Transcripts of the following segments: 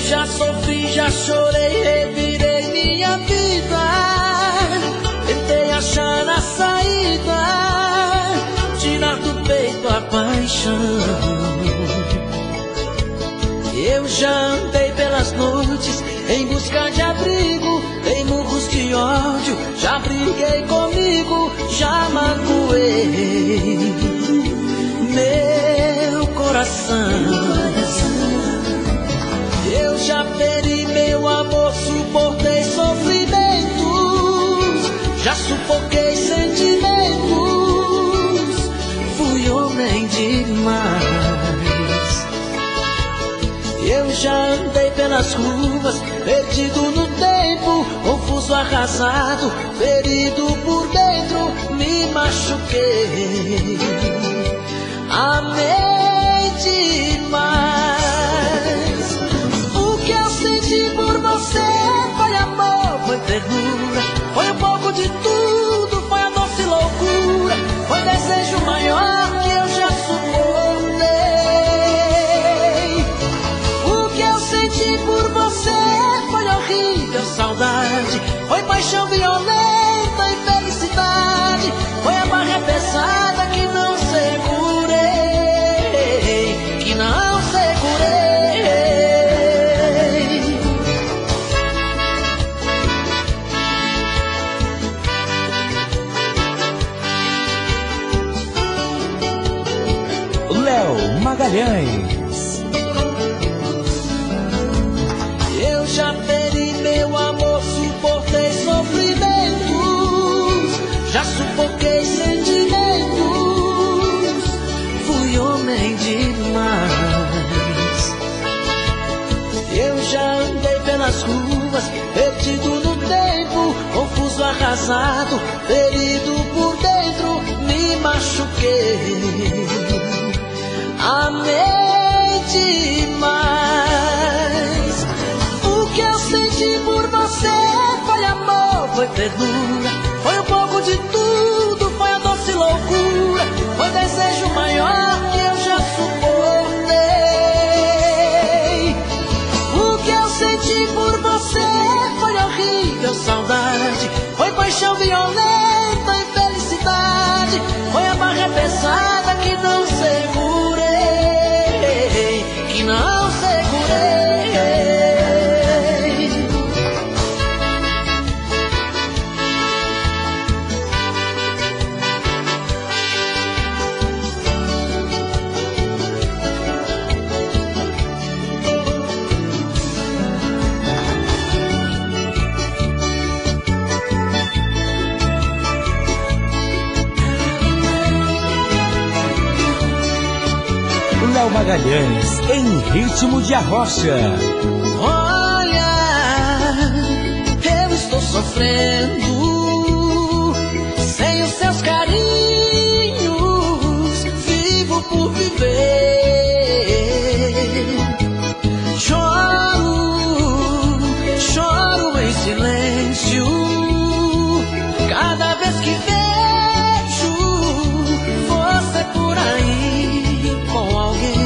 já sofri, já chorei, revirei minha vida. Tentei achar a saída, tirar do peito a paixão. Eu já andei pelas noites em busca de abrigo, em murros de ódio, já briguei comigo, já magoei meu coração. Eu já feri meu amor, suportei sofrimentos, já sufoquei sentimentos, fui homem demais. Eu já andei pelas ruas, perdido no tempo, confuso, arrasado, ferido por dentro, me machuquei, amei demais. O que eu senti por você foi amor, foi ternura, foi um pouco de tudo, foi a doce loucura, foi desejo maior que eu já suportei. O que eu senti por você foi horrível saudade, foi paixão violenta e felicidade, foi a barra pesada que não segurei, que não segurei. Léo Magalhães. Eu já feri meu amor, suportei sofrimentos, já sufoquei sentimentos, fui homem demais. Eu já andei pelas ruas, perdido no tempo, confuso, arrasado, ferido por dentro, me machuquei, amei demais. O que eu senti por você foi amor, foi ternura, foi um pouco de tudo, foi a doce loucura, foi desejo maior que eu já suportei. O que eu senti por você foi horrível saudade, foi paixão violenta e felicidade, foi a barra pesada que não segurei, que não segurei. Léo Magalhães, em ritmo de arrocha. Olha, eu estou sofrendo sem os seus carinhos, vivo por viver. Choro, choro em silêncio, cada vez que vejo você por aí com alguém.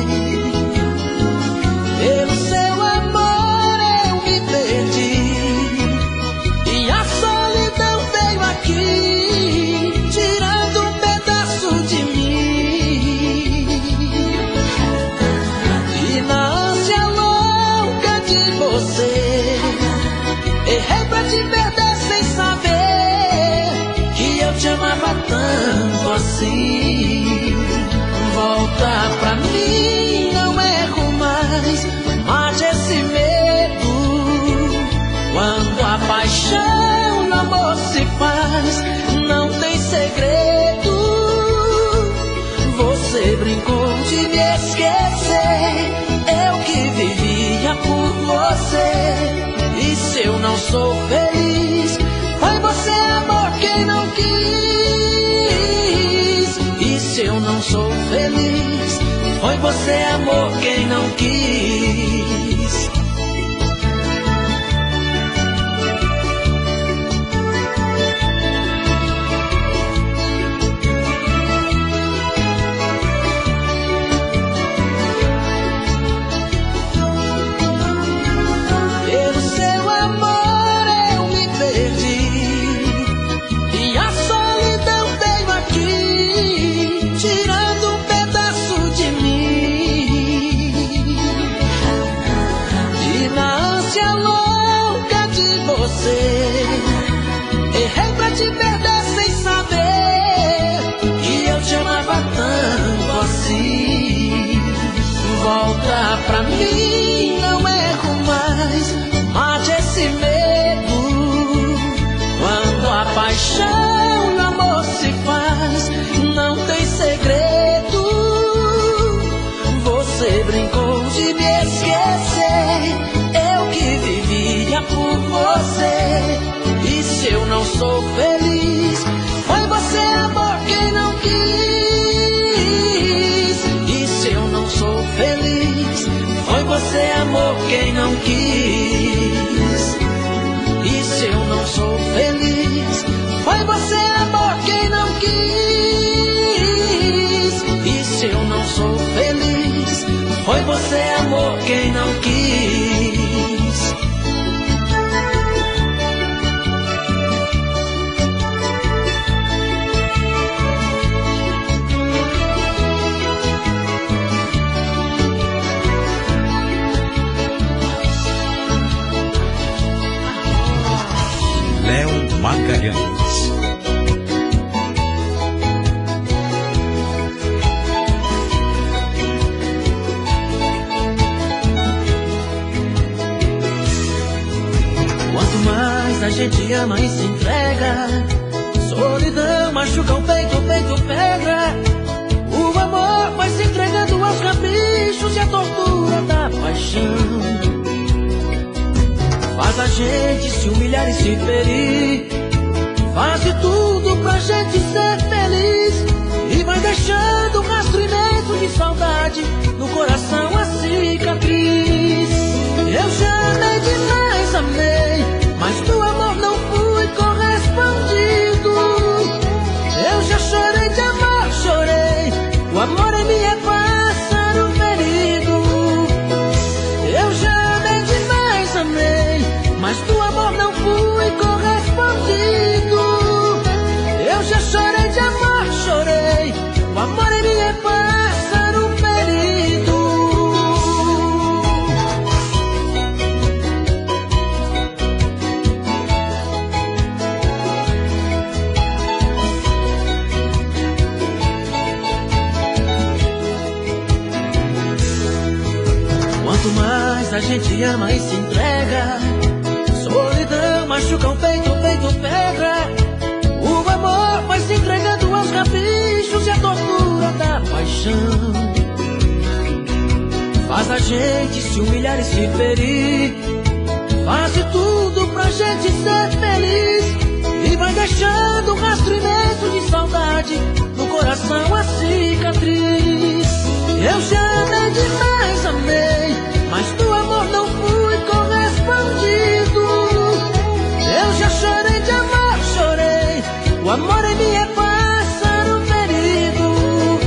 Pelo seu amor eu me perdi, e a solidão veio aqui, tirando um pedaço de mim. E na ânsia louca de você, errei pra te perder sem saber que eu te amava tanto assim. Volta pra mim, não erro mais, mate esse medo. Quando a paixão no amor se faz, não tem segredo. Você brincou de me esquecer, eu que vivia por você. E se eu não sou feliz, foi você, amor, quem não quis. E se eu não sou feliz, foi você, amor, quem não quis. ânsia louca de você. Errei pra te perder sem saber que eu te amava tanto assim. Volta pra mim, não erro mais, mate esse medo. Quando a paixão e o amor se faz, não tem segredo. Você brincou de me esquecer, eu que vivia por você. E se eu não sou feliz, foi você, amor, quem não quis. E se eu não sou feliz, foi você, amor, quem não quis. E se eu não sou feliz, foi você, amor, quem não quis. E se eu não sou feliz, foi você, amor, quem não quis. Léo Magalhães. Quanto mais a gente ama e se entrega, solidão machuca o peito, o peito pega. O amor vai se entregando aos caprichos e a tortura da paixão. Faz a gente se humilhar e se ferir, faz de tudo pra gente ser feliz. E vai deixando um rastro imenso de saudade no coração, a cicatriz. Eu já amei demais, amei, mas do amor não fui correspondido. Eu já chorei de amor, chorei, o amor em mim é pássaro ferido. Eu já amei demais, amei, mas do amor não fui correspondido. Eu já chorei de amor, chorei, o amor em mim é pássaro ferido. Quanto mais a gente ama e se entrega, solidão machuca o peito pega. O amor vai se entregando aos caprichos e a tortura da paixão. Faz a gente se humilhar e se ferir, faz de tudo pra gente ser feliz. E vai deixando um rastro imenso de saudade no coração, a cicatriz. Eu já amei demais, amei, mas do amor não fui correspondido. Eu já chorei de amor, chorei, o amor em mim é pássaro ferido.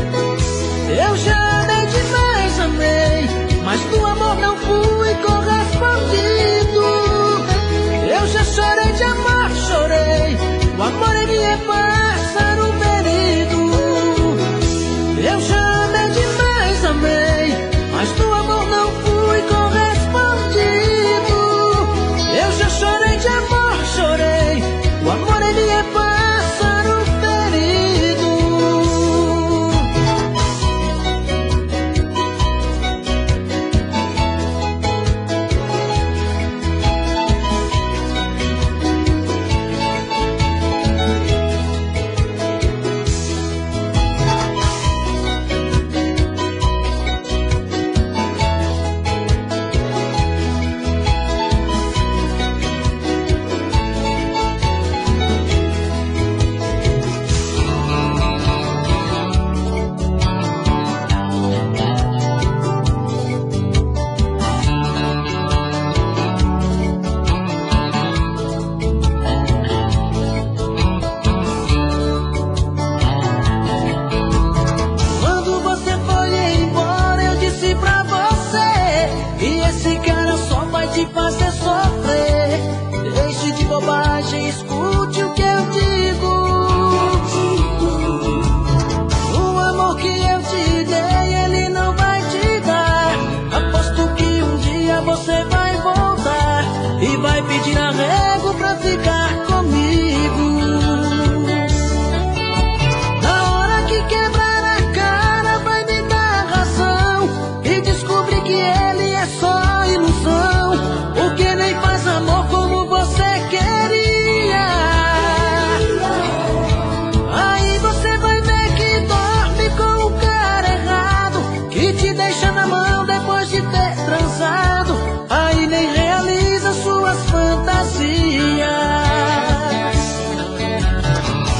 Eu já amei demais, amei, mas do amor não fui correspondido. Eu já chorei de amor, chorei, o amor em mim é pássaro ferido. Eu já amei demais, amei, mas do amor não fui correspondido. Eu já chorei de amor, chorei, o amor em mim é pássaro ferido. você vai voltar. e vai pedir arrego pra ficar comigo. Na hora que quebrar a cara vai me dar razão e descobrir que ele é só ilusão, porque nem faz amor como você queria. Aí você vai ver que dorme com o cara errado, que te deixa na mão depois de ter transado, aí nem realiza suas fantasias.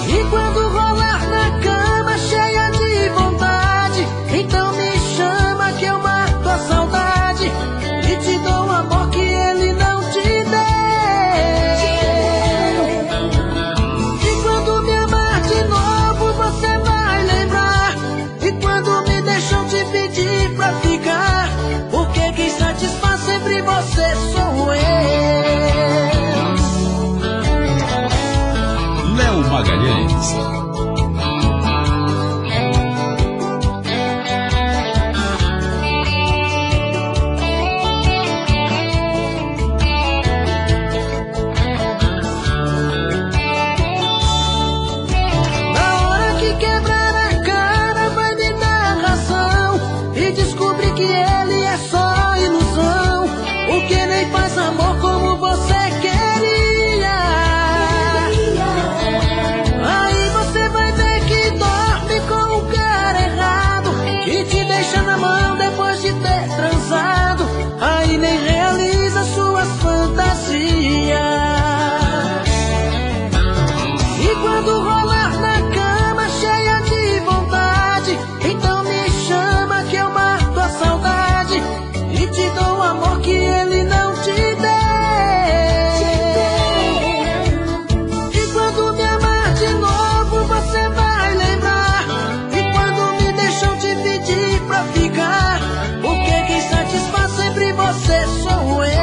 E quando rolar na cama cheia de vontade, então me chama que eu mato a saudade e te dou um amor que ele não te deu. E quando me amar de novo você vai lembrar, e quando me deixam te pedir pra ficar, porque quem satisfaz sempre você sou eu. Léo Magalhães. Na hora que quebrar a cara vai me dar razão e descobrir que ele é só ilusão, porque nem faz amor como você queria. Aí você vai ver que dorme com o cara errado, que te deixa na mão depois de ter transado, aí nem realiza suas fantasias. E quando rolar na cama cheia de vontade, então me chama que eu mato a saudade e te dou um amor que ele não te deu. E quando me amar de novo você vai lembrar, e quando me deixam te pedir pra ficar, porque quem satisfaz sempre você sou eu.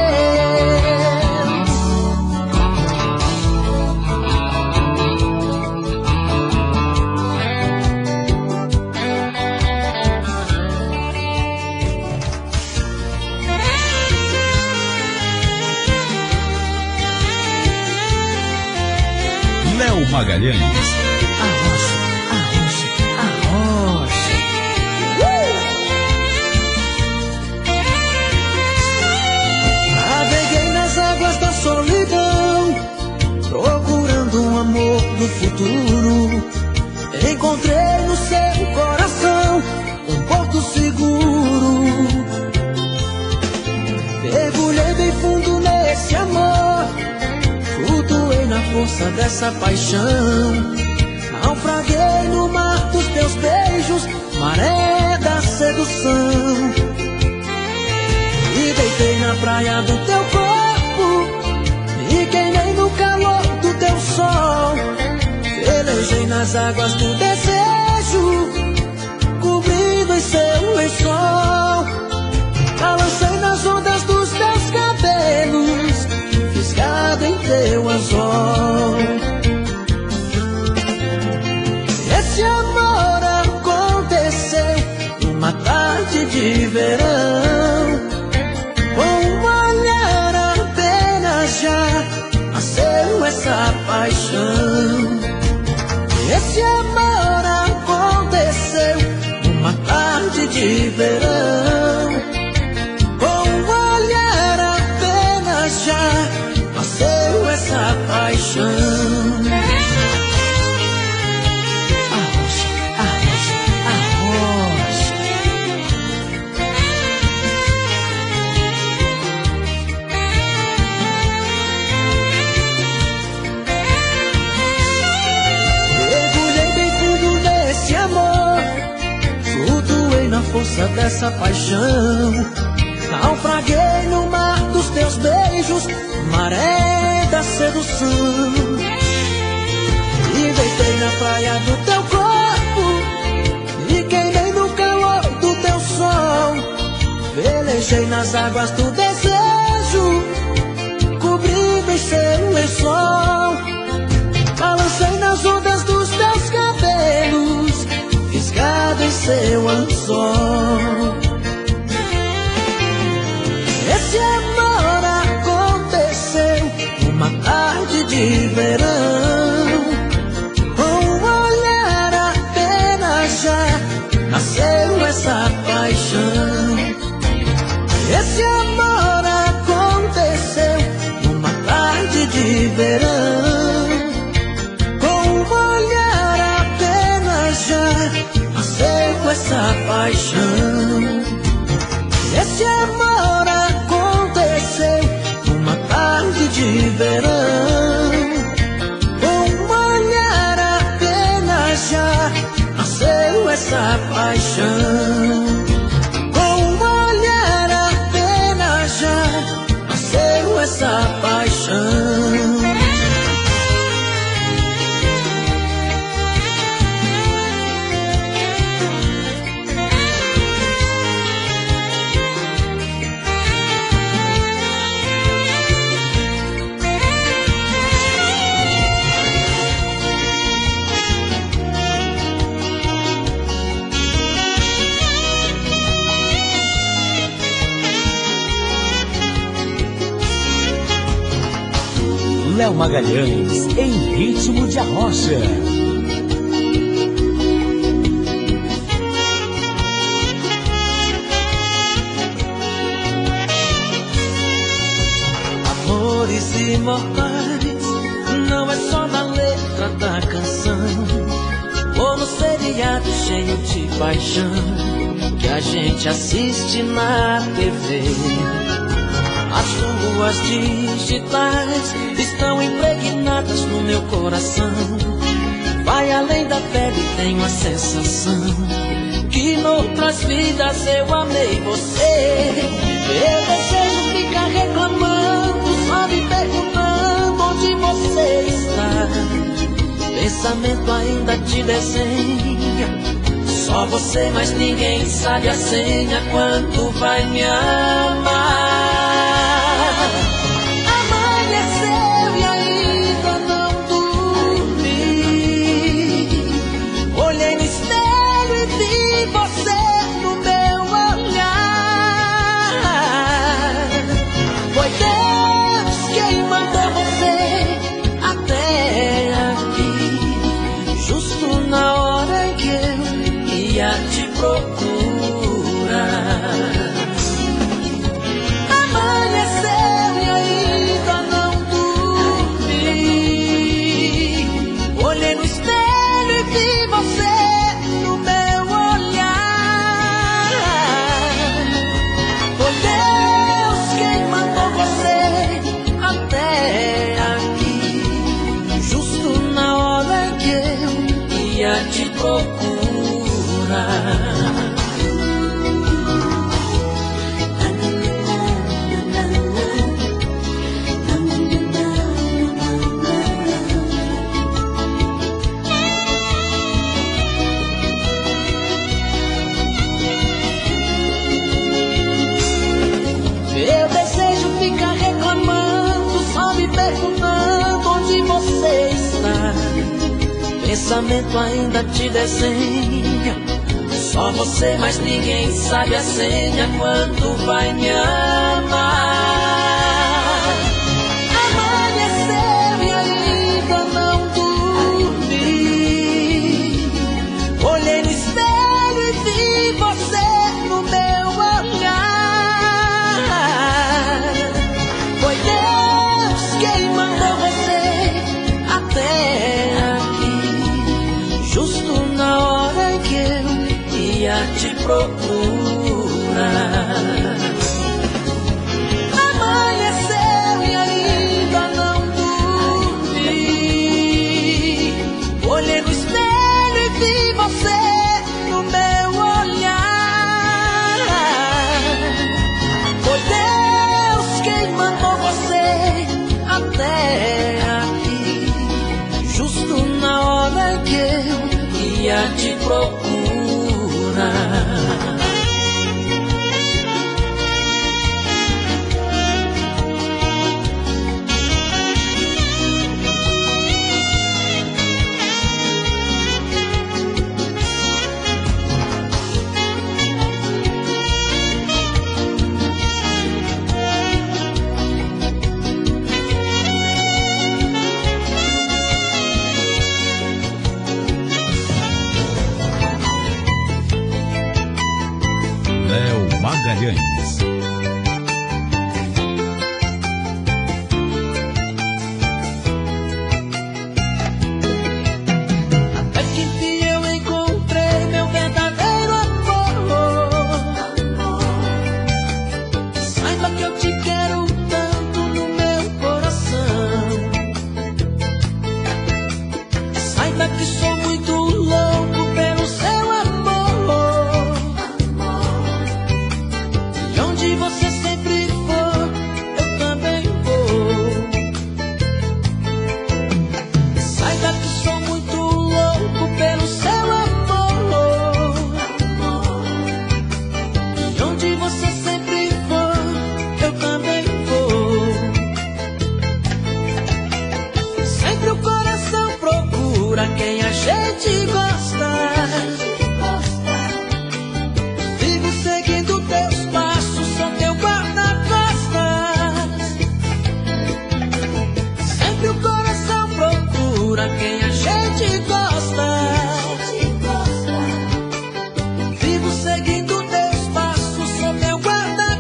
Léo Magalhães. Arrocha, arrocha, arrocha. Naveguei nas águas da solidão, procurando um amor do futuro. Encontrei no seu coração um porto seguro. Mergulhei bem fundo nesse amor, flutuei na força dessa paixão. Naufraguei no mar dos teus beijos, maré da sedução. E deitei na praia do teu corpo, e queimei no calor do teu sol. Pelejei nas águas do desejo, cobrindo em seu lençol. Balancei nas ondas dos teus cabelos, fisgado em teu anzol. Esse amor aconteceu numa tarde de verão, com um olhar apenas já nasceu essa paixão. Esse amor aconteceu numa tarde de verão, com um olhar apenas já nasceu essa paixão. Arrocha, arrocha, arrocha. Mergulhei bem fundo nesse amor, flutuei na força dessa paixão. Naufraguei no mar dos teus beijos, maré da sedução. E deitei na praia do teu corpo, e queimei no calor do teu sol. Velejei nas águas do desejo, cobrindo em seu lençol. Balancei nas ondas dos teus cabelos, fisgado em seu anzol. Esse amor aconteceu de verão. Com um olhar apenas já nasceu essa paixão. Esse amor aconteceu numa tarde de verão. Com um olhar apenas já nasceu essa paixão. Esse amor aconteceu numa tarde de verão. Com um olhar apenas já nasceu essa paixão. Com um olhar apenas já nasceu essa paixão. Léo Magalhães, em ritmo de arrocha. Amores imortais não é só na letra da canção ou no seriado cheio de paixão que a gente assiste na TV. As ruas digitais estão impregnadas no meu coração. Vai além da pele, tenho a sensação que noutras vidas eu amei você. Meu desejo fica reclamando, só me perguntando onde você está. Pensamento ainda te desenha, só você, mas ninguém sabe a senha. Quanto vai me amar? Pensamento ainda te desenha, só você, mas ninguém sabe a senha. Quanto vai me amar? Amanheceu e ainda não dormi. Olhei no espelho e vi você no meu olhar. Foi Deus quem mandou você até aqui, justo na hora que eu ia te procurar. Amanheceu e ainda não dormi. Olhei no espelho e vi você no meu olhar. Foi Deus quem mandou você até aqui, justo na hora que eu ia te procurar. Magalhães. Até que enfim eu encontrei meu verdadeiro amor. Saiba que eu te quero tanto no meu coração. Saiba que sou muito louco pelo seu amor. E onde você sempre for, eu também vou. Saiba que sou muito louco pelo seu amor. E onde você sempre for, eu também vou. Sempre o coração procura quem a gente gosta. Vivo seguindo teus passos, sou teu guarda-costas. Sempre o coração procura quem a gente gosta. Vivo seguindo teus passos, sou teu guarda-costas.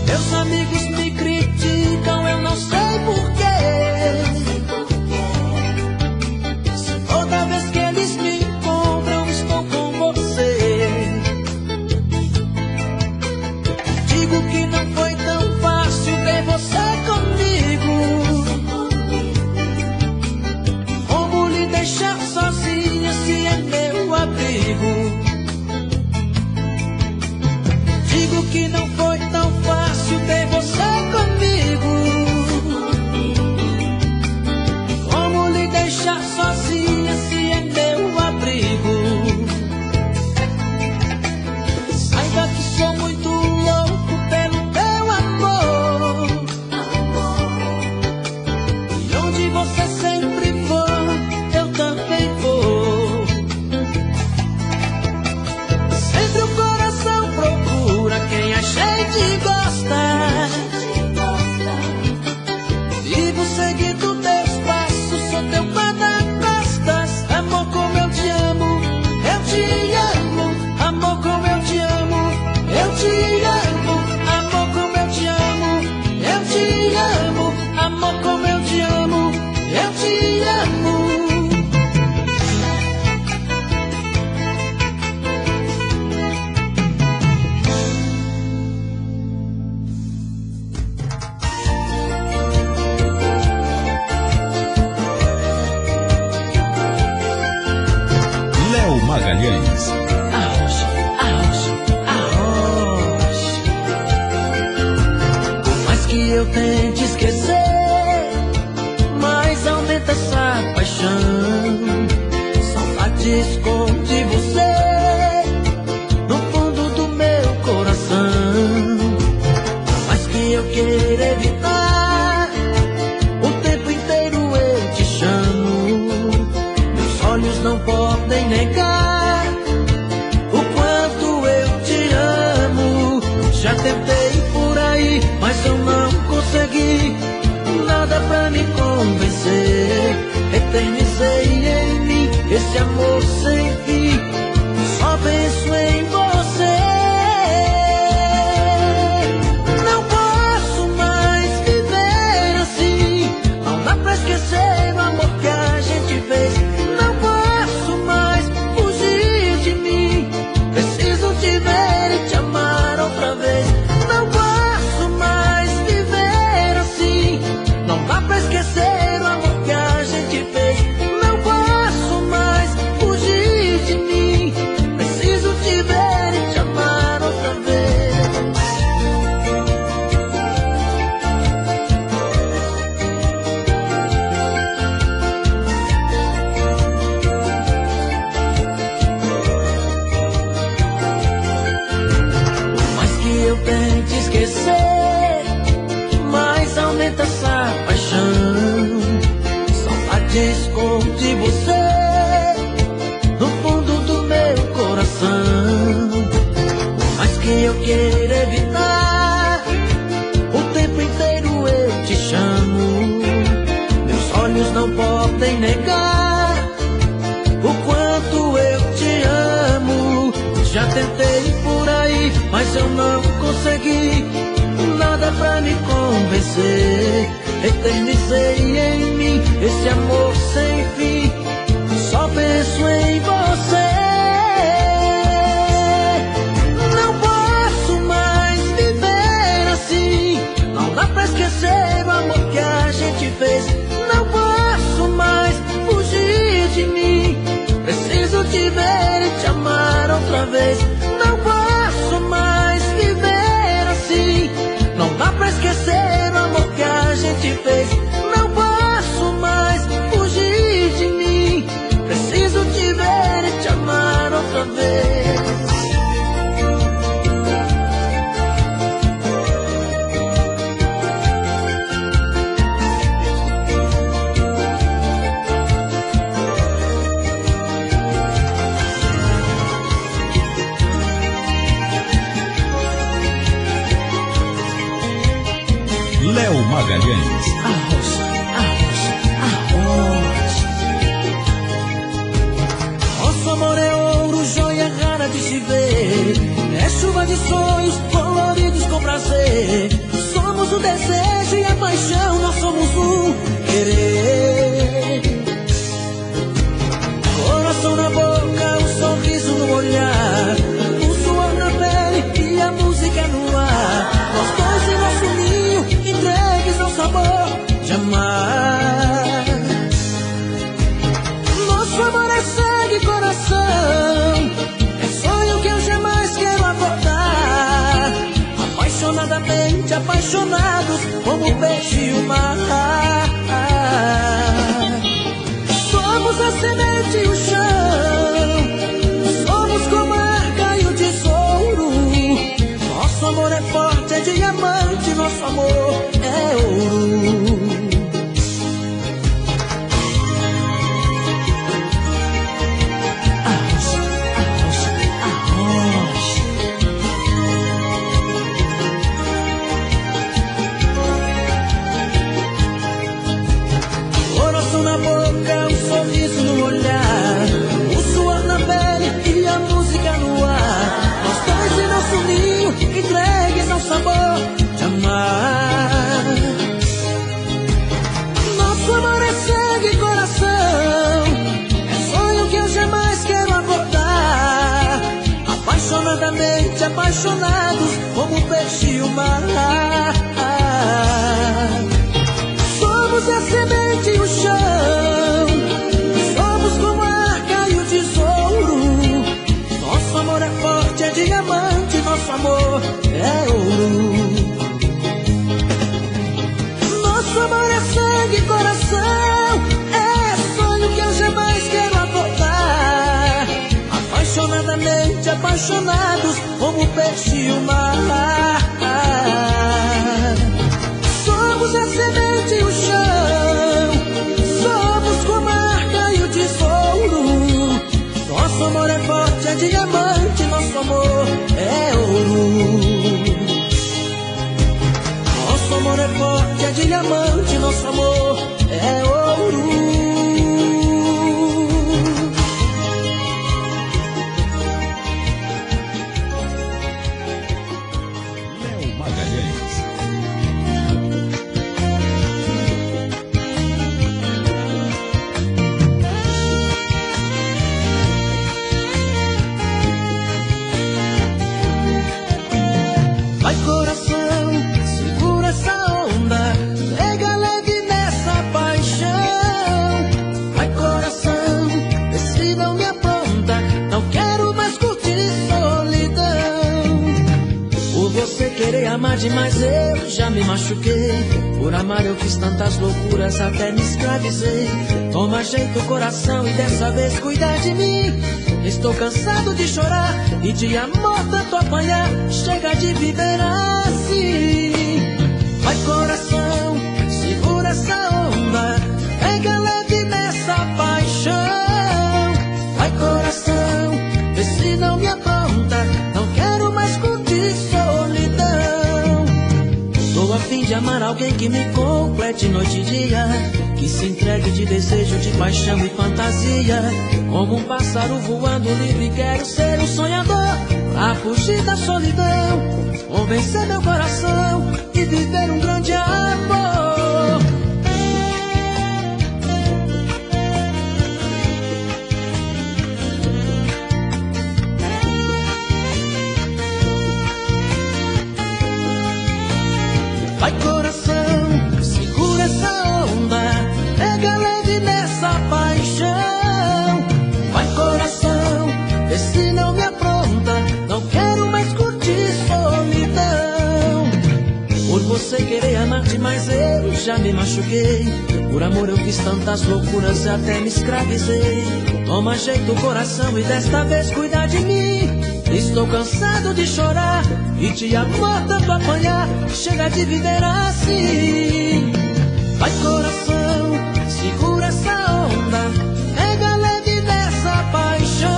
Meus amigos me criticam, eu não sei porquê. Toda vez que eles me encontram, estou com você. Digo que não foi tão fácil ter você comigo. Como lhe deixar sozinha se é meu abrigo? Digo que não foi tão fácil ter você comigo. Como lhe deixar sozinha se é meu abrigo? Saiba que sou muito louco pelo teu amor. E onde você sempre for, eu também vou. Sempre o coração procura quem a gente gosta. Vivo seguindo teus passos, sou teu guarda-costas. Amor, como eu te amo, eu te amo. Amor, como eu te amo, eu te amo. Amor, como eu te amo, eu te amo. Amor, como eu te amo, eu te amo. Léo Magalhães. Arrocha, arrocha, arrocha. Por mais que eu tente esquecer, mais aumenta essa paixão. Saudade esconde você no fundo do meu coração. Por mais que eu queira evitar, o tempo inteiro eu te chamo. Meus olhos não podem negar o quanto eu te amo. Já tentei por aí, mas eu não consegui nada pra me convencer. Eternizei em mim esse amor sem fim. Só penso em você. Não posso mais viver assim. Não dá pra esquecer o amor que a gente fez. Não posso mais fugir de mim. Preciso te ver e te amar outra vez. Não posso mais viver assim. Não dá pra esquecer o amor que a gente fez. Não posso mais fugir de mim. Preciso te ver e te amar outra vez. Por mais que eu tente esquecer, mais aumenta essa paixão. Saudade esconde você no fundo do meu coração. Por mais que eu queira nem negar o quanto eu te amo. Já tentei por aí, mas eu não consegui nada pra me convencer. Eternizei em mim esse amor sem fim, só penso em você. Não posso mais viver assim, não dá pra esquecer o amor que a gente fez. Não posso mais fugir de mim, preciso te ver e te amar outra vez. Não posso mais viver assim, não dá pra esquecer o amor que a gente fez. Não posso mais fugir de mim, preciso te ver e te amar outra vez. Léo Magalhães. Nosso amor é ouro, joia rara de se ver. É chuva de sonhos coloridos com prazer. Somos o desejo e a paixão, nós somos um querer. Coração na boca, um sorriso no olhar, um suor na pele e a música no ar. Nós dois em nosso ninho, entregues ao sabor de amar. Nosso amor é sangue e coração, é sonho que eu jamais quero abordar. Apaixonadamente apaixonados, como o peixe e o mar. Somos a semente e o chão, somos como a arca e o tesouro. Nosso amor é forte, é diamante, nosso amor é ouro. Coração na boca, um sorriso no olhar, um suor na pele e a música no ar. Nós dois em nosso ninho, entregues ao sabor de amar. Nosso amor é sangue e coração, é sonho que eu jamais quero abordar. Apaixonadamente apaixonados, como o peixe e o mar. Somos a semente e o chão, somos como a arca e o tesouro. Nosso amor é forte, é diamante, nosso amor é ouro. Nosso amor é sangue e coração, é sonho que eu jamais quero abordar. Apaixonadamente apaixonados, como o peixe e o mar. Somos a semente e o chão, somos como a arca e o tesouro. Nosso amor é forte, é diamante, nosso amor é ouro. Nosso amor é forte, é diamante, nosso amor é ouro. Léo Magalhães. Vai coração, segura essa onda, pega leve nessa paixão. Vai coração, vê se não me apronta, não quero mais curtir solidão. Por você querer amar demais eu já me machuquei. Por amar eu fiz tantas loucuras, até me escravizei. Toma jeito coração e dessa vez cuida de mim. Estou cansado de chorar e de amor tanto apanhar. Chega de viver assim. Vai coração, segura essa onda, pega leve nessa paixão. Vai coração, vê se não me apronta, não quero mais curtir solidão. Tô a fim de de amar alguém que me complete noite e dia, que se entregue de desejo, de paixão e fantasia. Como um pássaro voando livre, quero ser um sonhador, pra fugir da solidão, convencer meu coração e viver um grande amor. Vai coração, segura essa onda, pega leve nessa paixão. Vai coração, vê se não me apronta, não quero mais curtir solidão. Por você querer amar demais eu já me machuquei, por amor eu fiz tantas loucuras e até me escravizei. Toma jeito coração e desta vez cuida de mim. Estou cansado de chorar e de amor tanto apanhar, chega de viver assim. Vai coração, segura essa onda, pega leve nessa paixão.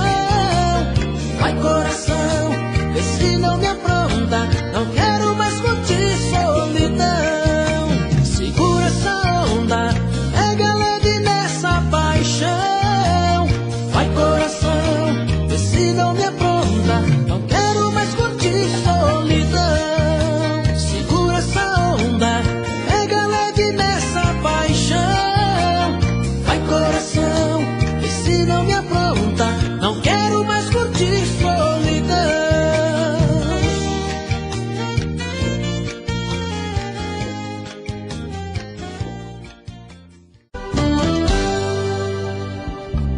Vai coração, vê se não me apronta, não quero mais curtir solidão. Segura essa onda, pega leve nessa paixão. Vai coração, vê se não me apronta, não quero mais curtir solidão. Segura essa onda, pega leve nessa paixão. Vai coração, vê se não me apronta, não quero mais curtir solidão.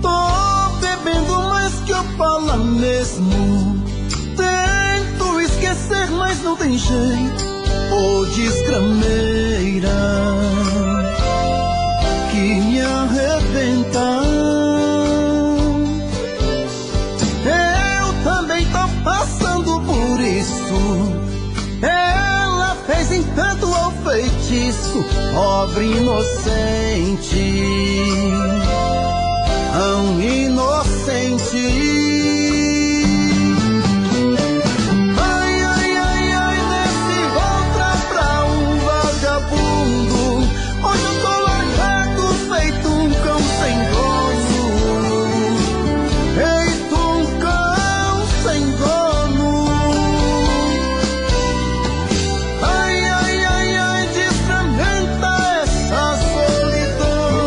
Tô bebendo mais que eu falo mesmo, tento esquecer, mas não tem jeito. Ô desgrameira que me arrebenta. Eu também tô passando por isso. Ela fez encanto ao feitiço, pobre inocente, tão inocente. Hoje eu tô largado, feito um cão sem dono, feito um cão sem dono. Ai, ai, ai, ai, desfragmenta essa solidão,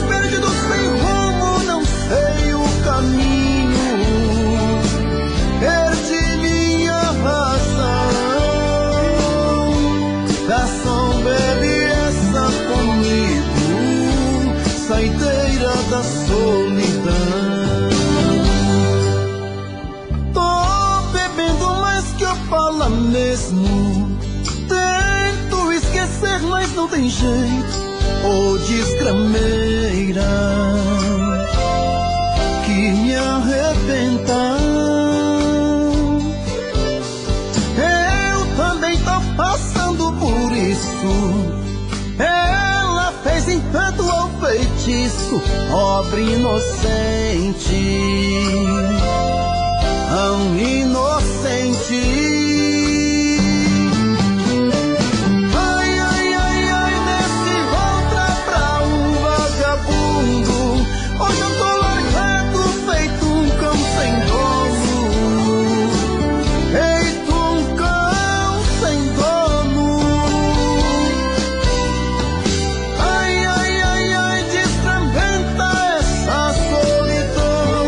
perdido sem rumo, não sei o caminho, perdi minha razão. Garçom, bebe comigo, saideira da solidão. Tô bebendo mais que eu falo mesmo, tento esquecer, mas não tem jeito. Ô desgrameira que me arrebenta. Eu também tô passando por isso. Ela fez encanto ao feitiço, pobre inocente, tão inocente. Ai, ai, ai, ai, nesse volta pra um vagabundo. Hoje eu tô largado, feito um cão sem dono, feito um cão sem dono. Ai, ai, ai, ai, desfragmenta essa solidão,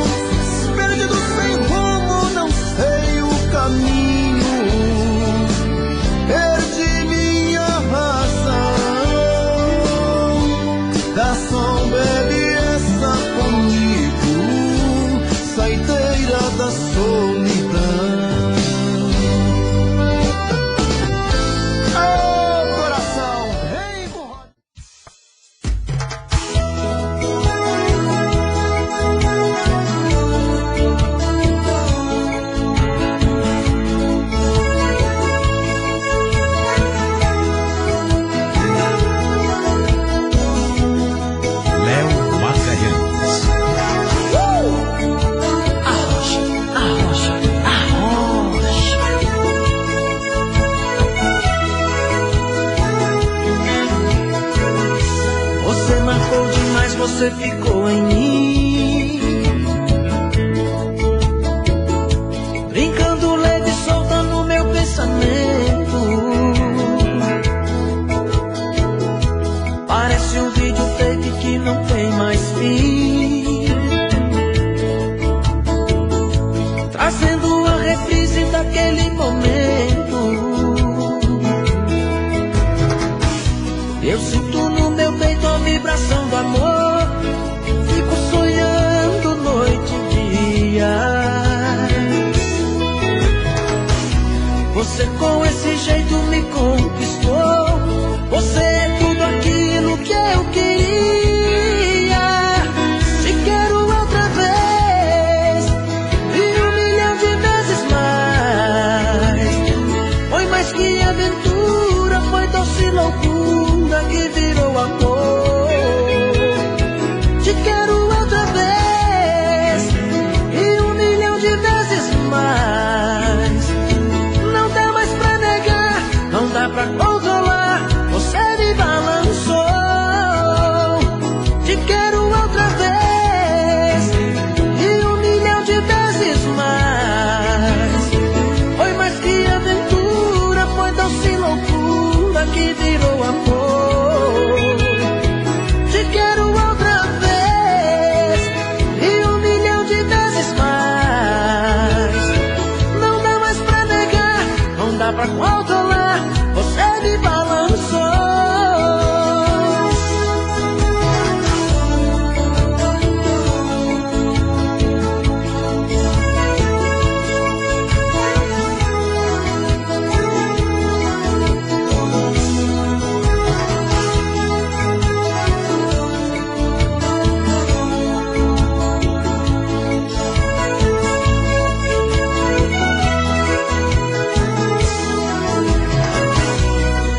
perdido sem rumo, não sei o caminho, você ficou em mim, brincando leve e solta no meu pensamento. Parece um vídeo fake que não tem mais fim, trazendo a reprise daquele momento. Eu sinto no meu peito a vibração do amor, fico sonhando noite e dia. Você com esse jeito me conquistou, você é tudo aquilo que eu queria. Te quero outra vez e 1.000.000 de vezes mais. Foi mais que aventura, foi doce loucura que virou amor. Te quero outra vez e 1.000.000 de vezes mais. Não dá mais pra negar, não dá pra controlar, você me balançou. Te quero outra vez e 1.000.000 de vezes mais. Foi mais que aventura, foi doce loucura que virou amor. Te quero outra vez e 1.000.000 de vezes mais. Não dá mais pra negar, não dá pra controlar, você me balançou.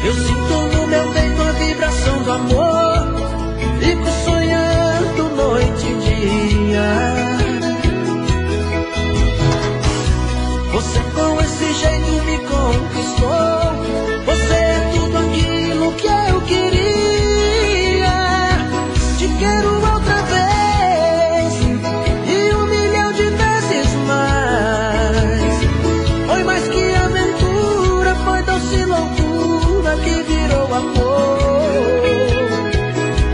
Eu sinto no meu peito a vibração do amor, fico sonhando noite e dia. Você com esse jeito me conquistou, você é tudo aquilo que eu queria. Te quero outra vez e 1.000.000 de vezes mais. Foi mais que aventura, foi doce loucura que virou amor.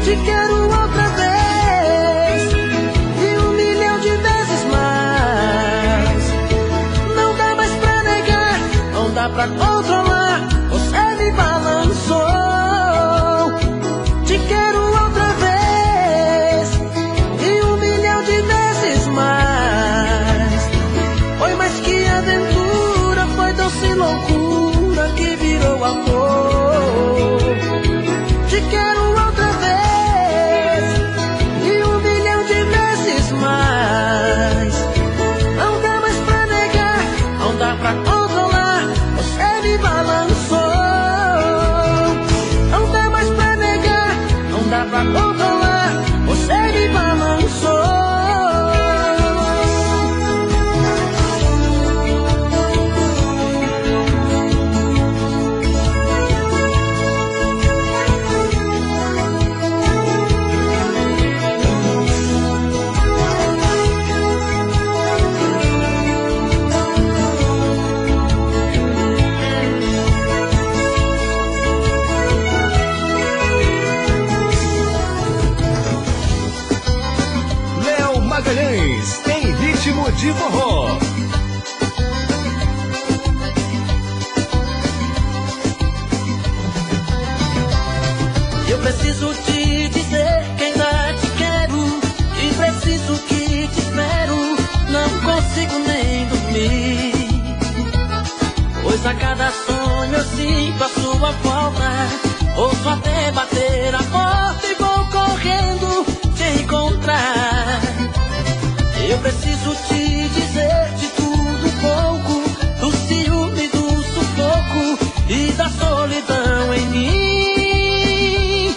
Te quero outra vez e 1.000.000 de vezes mais. Não dá mais pra negar, não dá pra controlar, você me balançou. Te quero outra vez e 1.000.000 de vezes mais. Foi mais que aventura, foi doce loucura que virou amor. Te quero outra vez e 1.000.000 de vezes mais. Não dá mais pra negar, não dá pra controlar, você me balançou. Não dá mais pra negar, não dá pra controlar, você me balançou. Léo Magalhães, em ritmo de forró. Eu preciso te dizer que ainda te quero, e preciso que te espero. Não consigo nem dormir, pois a cada sonho eu sinto a sua falta. Ouço até bater a porta e vou correndo te encontrar. Eu preciso te dizer de tudo um pouco, do ciúme, do sufoco e da solidão em mim.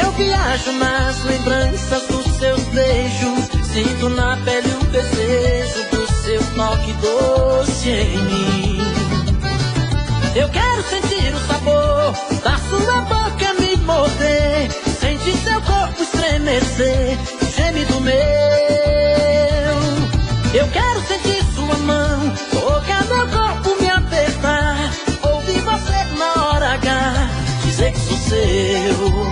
Eu viajo nas lembranças dos seus beijos, sinto na pele o desejo do seu toque doce em mim. Eu quero sentir o sabor da sua boca me morder, sentir seu corpo estremecer estremecer, o gemido meu. Eu quero sentir sua mão, tocar meu corpo, me apertar, ouvir você na hora H, dizer que sou seu.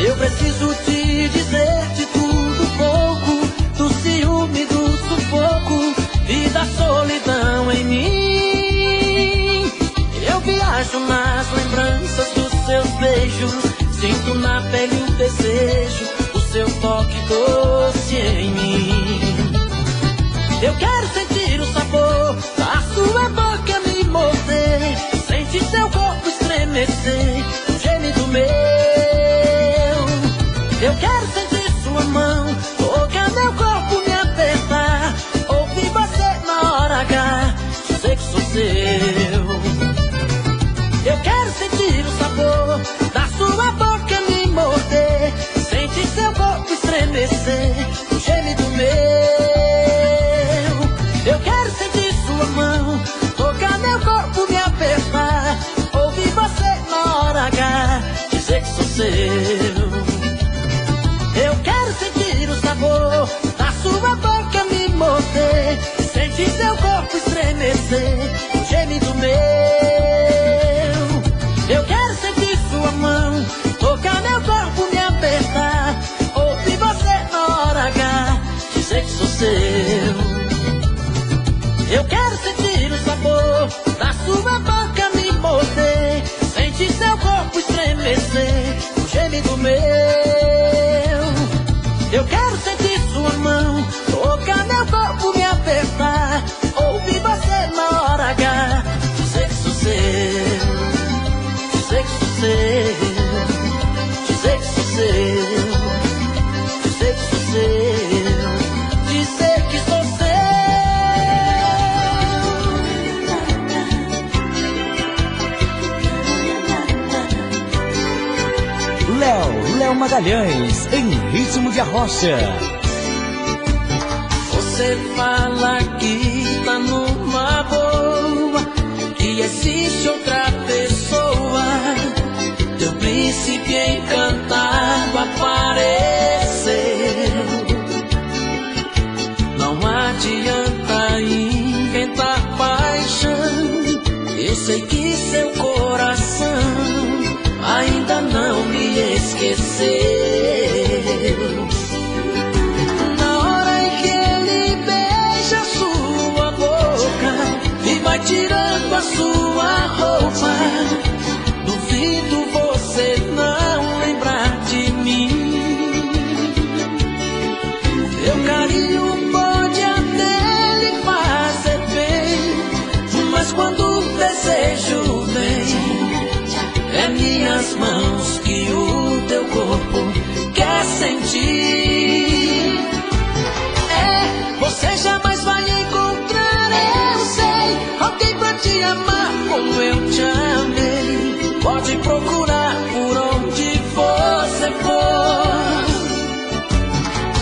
Eu preciso te dizer de tudo pouco, do ciúme, do sufoco e da solidão em mim. Eu viajo nas lembranças dos seus beijos, sinto na pele o desejo, o seu toque doce em mim. Eu quero sentir o sabor da sua boca me morder, sentir seu corpo estremecer, o gemido meu. Eu quero sentir sua mão, tocar meu corpo, me apertar, ouvir você na hora H, dizer que sou seu. Eu quero sentir o sabor da sua boca me morder, sentir seu corpo estremecer, o gemido meu. Eu quero sentir sua mão, tocar meu corpo, me apertar, ouvir você na hora H, dizer que sou seu. Eu quero sentir o sabor da sua boca me morder, sentir seu corpo estremecer, o gemido meu. Eu quero sentir sua mão, tocar meu corpo, me apertar, ouvir você na hora H, dizer que sou seu. Eu quero sentir o sabor da sua boca me morder, sentir seu corpo estremecer, o gemido meu. Eu quero sentir sua mão, tocar meu corpo, me apertar, ouvir você na hora H, dizer que sou seu, dizer que sou seu, dizer que sou seu, dizer que sou seu, dizer que sou seu. Léo Magalhães, em Ritmo de Arrocha. Você fala que tá numa boa, que existe outra pessoa, teu príncipe encantado apareceu. Não adianta inventar paixão, eu sei que seu coração ainda não me esqueceu. Na hora em que ele beija sua boca e vai tirando a sua roupa, duvido você não lembrar de mim. Meu carinho pode até lhe fazer bem, mas quando o desejo vem, é minhas mãos que o teu corpo quer sentir. É, você jamais vai encontrar, eu sei, alguém pra te amar como eu te amei. Pode procurar por onde você for.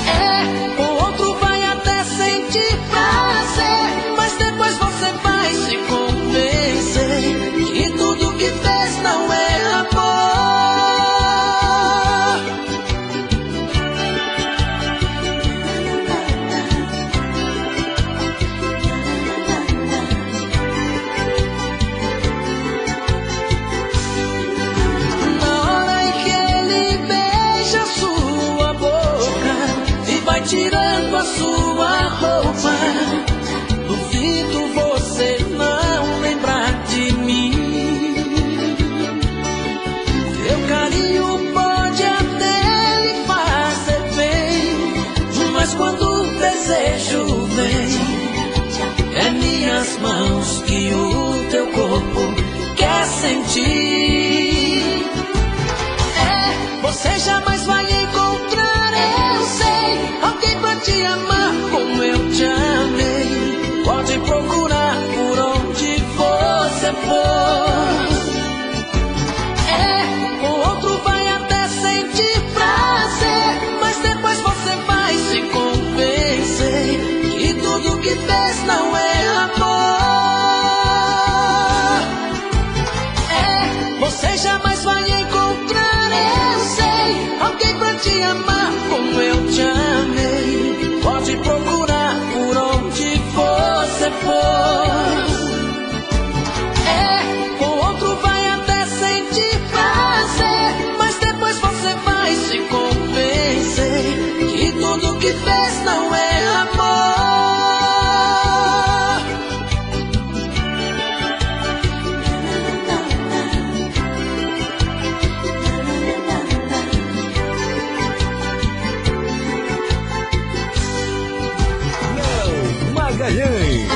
É, o outro vai até sentir prazer, mas depois você vai se convencer que tudo que fez não é tirando a sua roupa, duvido você não lembrar de mim. Meu carinho pode até lhe fazer bem, mas quando o desejo vem, é minhas mãos que o teu corpo quer sentir. É, você jamais vai encontrar, eu sei, alguém pra te amar como eu te amei. Pode procurar por onde fez não é amor. Você jamais vai encontrar, eu sei, alguém pra te amar como eu te amei. Pode procurar por onde você for. Com outro vai até sentir prazer, mas depois você vai se convencer que tudo que fez não é amor. Magalhães.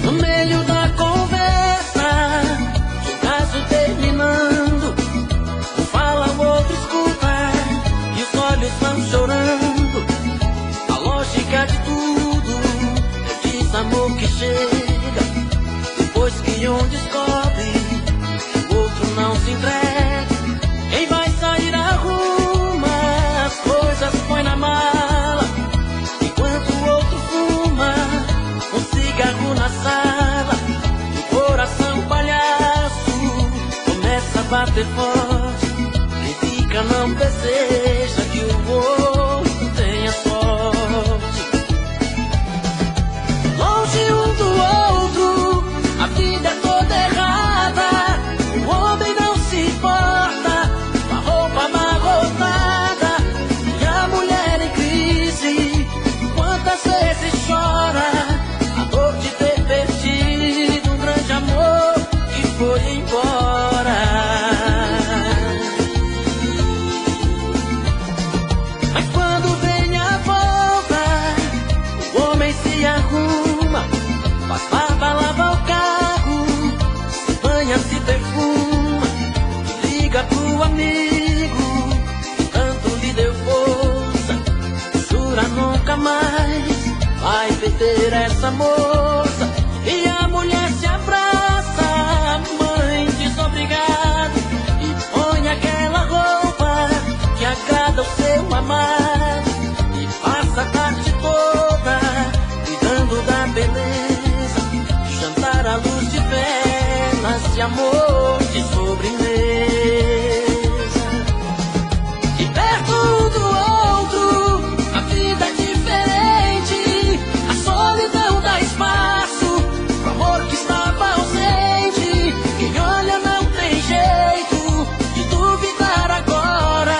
No meio da conversa, o caso terminando, um fala, o outro escuta, e os olhos vão chorando. A lógica de tudo é o desamor que chega depois que um descobre que o outro não se entrega. Quem vai sair arruma as coisas, põe na mala, enquanto o outro fuma um cigarro na sala. E o coração palhaço começa a bater forte. Quem fica não deseja que o outro tenha sorte. Longe um do outro, a vida é toda errada. O homem não se importa com a roupa amarrotada e a mulher em crise. Quantas vezes chora a dor de ter perdido um grande amor que foi embora. Mas quando vem a volta, o homem se arruma, faz barba, lava o carro, se banha, se perfuma e liga pro amigo que tanto lhe deu força. Jura nunca mais vai perder essa moça. E a mulher se abraça, a mãe diz obrigado e põe aquela roupa que agrada o seu amado e passa a tarde toda cuidando da beleza, de jantar à luz de velas, de amor, de sobremesa. E perto do outro, a vida é diferente. A solidão dá espaço pro amor que estava ausente. Quem olha não tem jeito de duvidar agora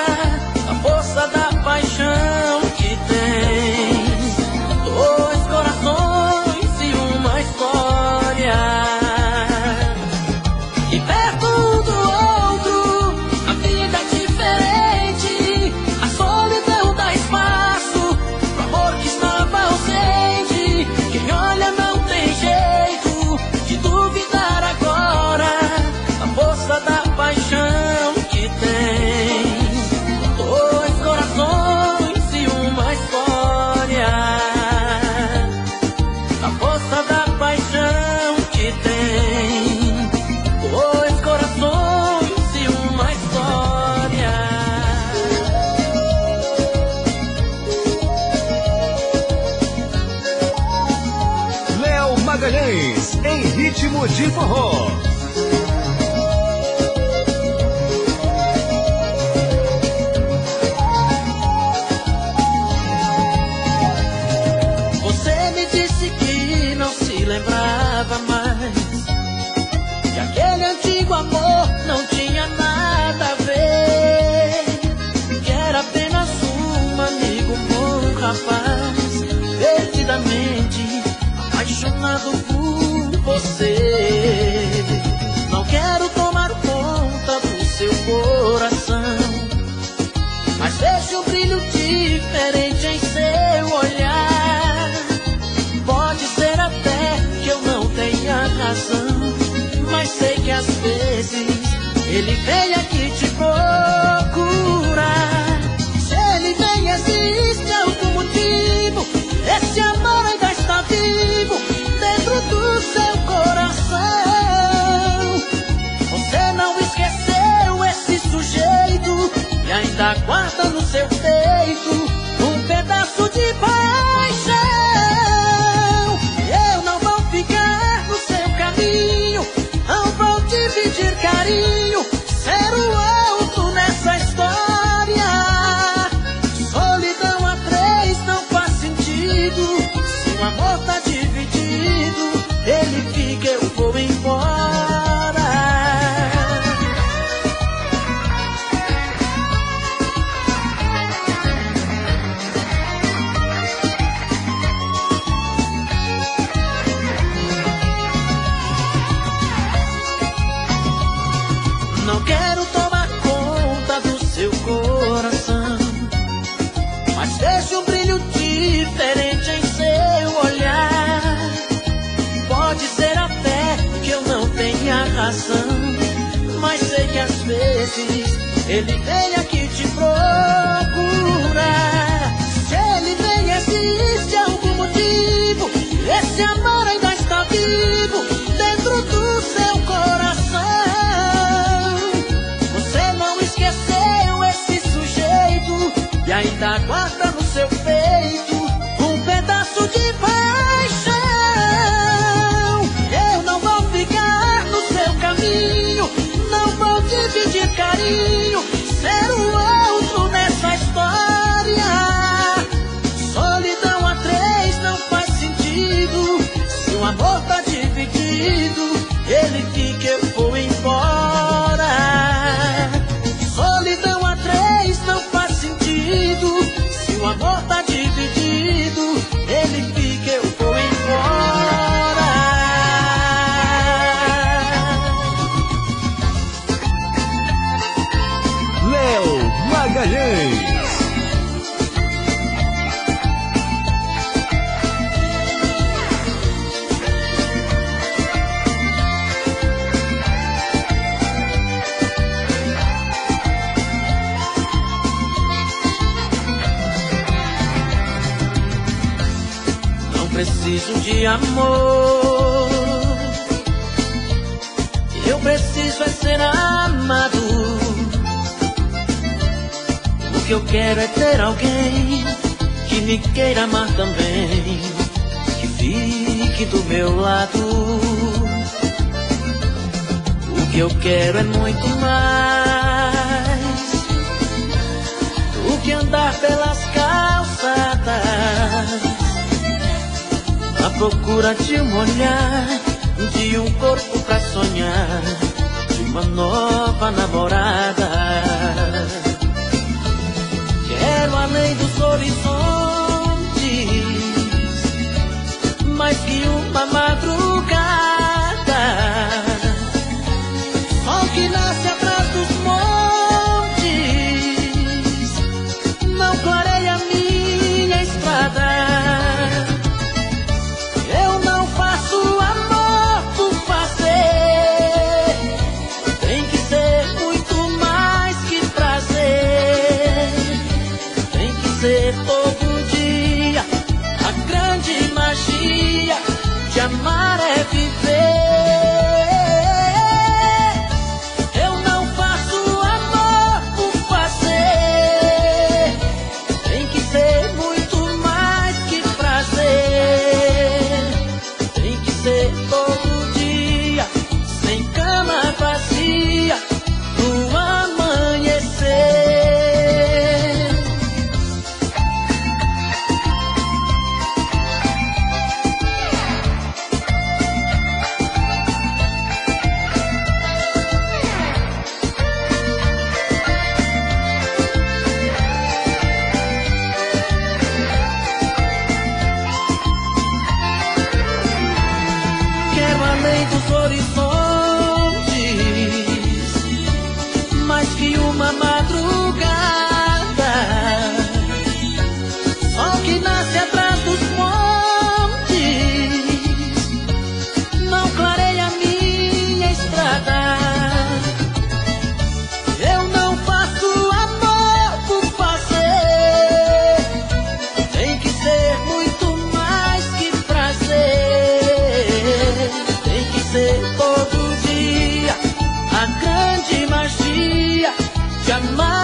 a força da paixão que tem. Dois corações e uma história. E perto do outro, a vida é diferente. A solidão dá espaço pro amor que estava ausente. Quem olha não tem jeito de duvidar agora a força da paixão que tem. Dois corações e uma história. A força da paixão que tem. Dois corações e uma história. Léo Magalhães, em ritmo de forró. Você me disse que não se lembrava mais, que aquele antigo amor não tinha nada a ver, que era apenas um amigo bom rapaz, perdidamente apaixonado por você. Não quero tomar conta do seu coração, mas vejo um brilho diferente em seu olhar. Pode ser até que eu não tenha razão, mas sei que às vezes ele vem aqui te pôr. vezes ele vem aqui te procurar. Se ele vem, existe algum motivo. Esse amor ainda está vivo dentro do seu coração. Você não esqueceu esse sujeito e ainda guarda no seu peito um pedaço de paixão. Eu não vou ficar no seu caminho, não vou dividir carinho, ser o outro nessa história. Solidão a três não faz sentido. Se o amor tá dividido, ele fica, eu vou embora. Solidão a três não faz sentido. Se o amor tá dividido, ele fica, eu vou embora. Léo Magalhães. Não preciso de amor, eu preciso é ser amado. O que eu quero é ter alguém que me queira amar também, que fique do meu lado. O que eu quero é muito mais do que andar pelas calçadas à procura de um olhar, de um corpo pra sonhar, de uma nova namorada. Quero além dos horizontes, mais que uma madrugada. Sol que nasce atrás dos montes não clareia minha estrada. Eu não faço amor por fazer, tem que ser muito mais que prazer. Tem que ser todo dia, a grande magia de amar é viver. Eu não faço amor por fazer, tem que ser muito mais que prazer. Tem que ser todo dia, sem cama vazia, no amanhecer. Quero além dos horizontes, mais que uma madrugada. Sol que nasce atrás dos montes não clareia minha estrada. Eu não faço amor por fazer, tem que ser muito mais que prazer. Tem que ser todo dia, a grande magia de amar.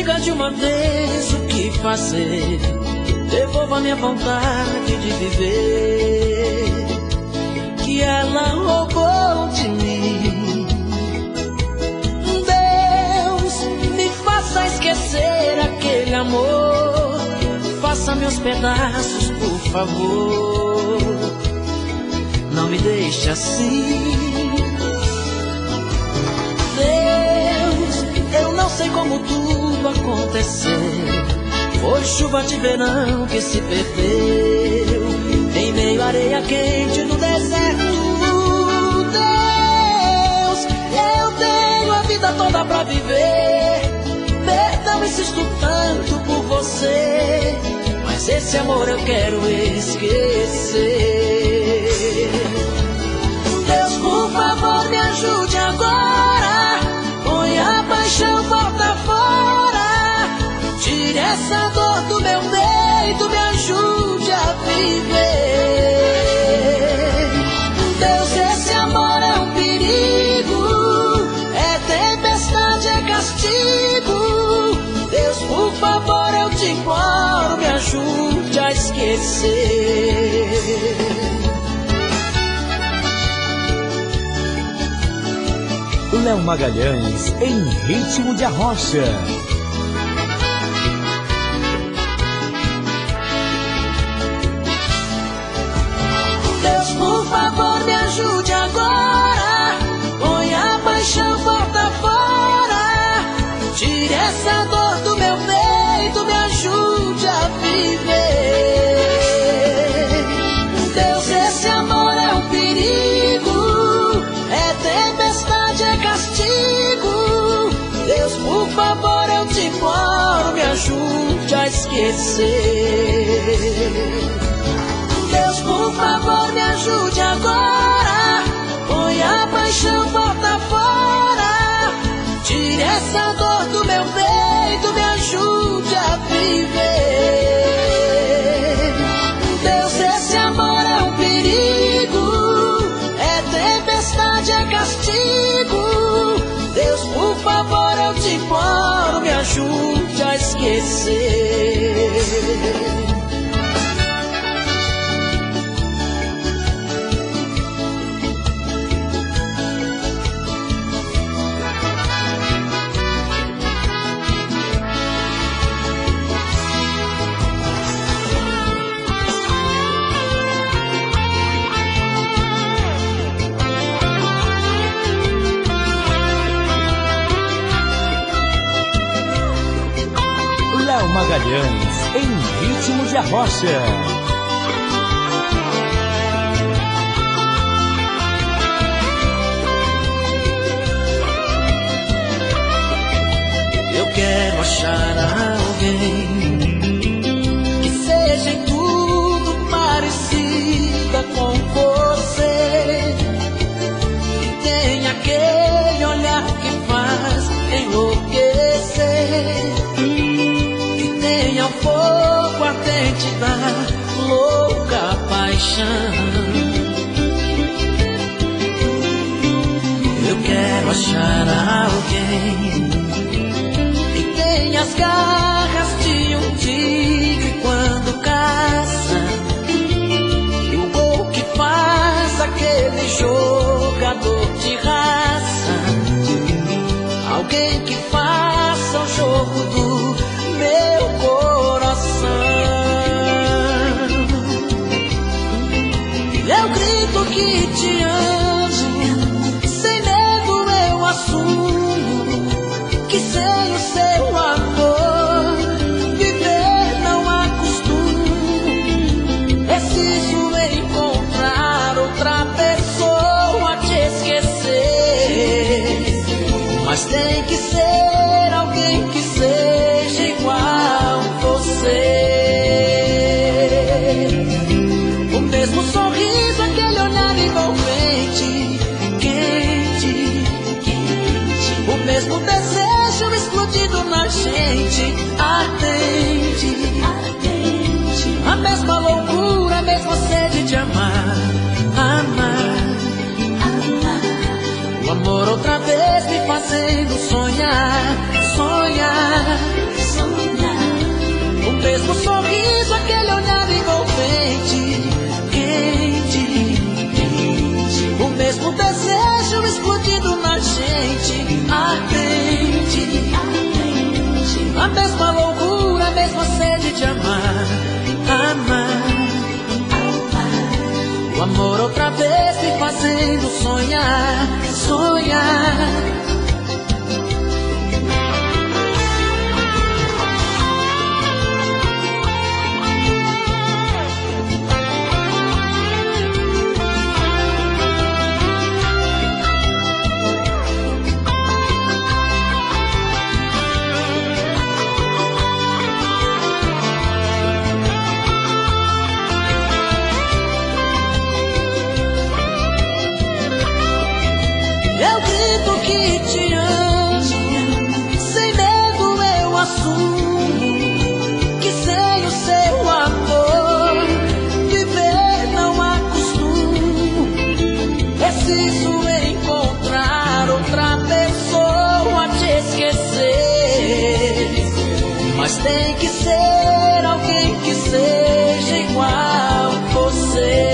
diga de uma vez o que fazer. Devolva minha vontade de viver, que ela roubou de mim. Deus, me faça esquecer aquele amor. Faça meus pedaços, por favor. Não me deixe assim. Deus, eu não sei como tudo aconteceu. Foi chuva de verão que se perdeu em meio à areia quente no deserto. Deus, eu tenho a vida toda pra viver. Perdão, insisto tanto por você, mas esse amor eu quero esquecer. Deus, por favor, me ajude agora. Põe a paixão, volta fora. Tire essa dor do meu peito, me ajude a viver. Deus, esse amor é um perigo, é tempestade, é castigo. Deus, por favor, eu te imploro, me ajude a esquecer. Léo Magalhães em Ritmo de Arrocha. Deus, por favor, me ajude agora. Põe a paixão, volta fora. Tire essa dor do meu peito, me ajude a viver. Deus, esse amor é um perigo, é tempestade, é castigo. Deus, por favor, eu te imploro, me ajude a esquecer. Deus, por favor, me ajude agora. Põe a paixão, volta fora. Tire essa dor do meu peito, me ajude a viver. Deus, esse amor é um perigo, é tempestade, é castigo. Deus, por favor, eu te imploro, me ajude a esquecer. Léo Magalhães em Ritmo de Arrocha. Eu quero achar alguém que seja em tudo parecida com você, que tenha aquele olhar que faz enlouquecer, que tenha um fogo ardente da louca paixão. Eu quero achar alguém que tem as garras de um tigre quando caça, o gol que faz aquele jogador de raça, alguém que faça o jogo do meu coração. Eu grito que te amo, sem medo eu assumo que sem o seu amor viver não há costume. Preciso encontrar outra pessoa a te esquecer, mas tem que ser alguém que seja igual a você. O mesmo sorriso, aquele olhar envolvente, quente, quente. O mesmo desejo explodindo na gente, ardente, ardente. A mesma loucura, a mesma sede de amar, amar, amar. O amor outra vez me fazendo sonhar, sonhar, A mesma loucura, a mesma sede de amar, amar. O amor outra vez me fazendo sonhar, sonhar. Eu grito que te amo, sem medo eu assumo que sem o seu amor viver não acostumo. Preciso encontrar outra pessoa, te esquecer, mas tem que ser alguém que seja igual a você.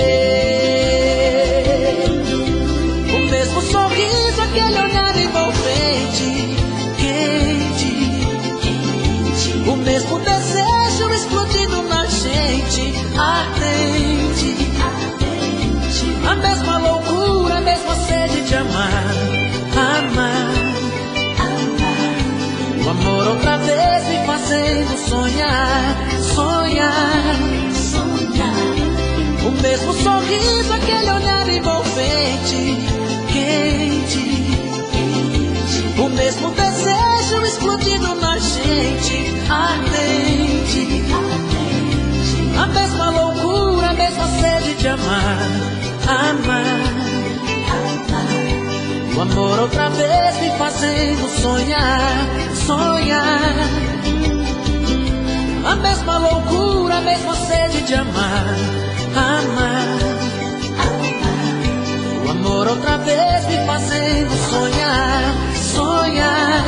Sorriso, aquele olhar envolvente, quente, quente. O mesmo desejo explodindo na gente, ardente, ardente. A mesma loucura, a mesma sede de amar, amar, amar. O amor outra vez me fazendo sonhar, sonhar, sonhar. O mesmo sorriso, aquele olhar envolvente, quente, quente. O mesmo desejo explodindo na gente, ardente, ardente. A mesma loucura, a mesma sede de amar, amar, amar. O amor outra vez me fazendo sonhar, sonhar. A mesma loucura, a mesma sede de amar, amar. O amor outra vez me fazendo sonhar, sonhar.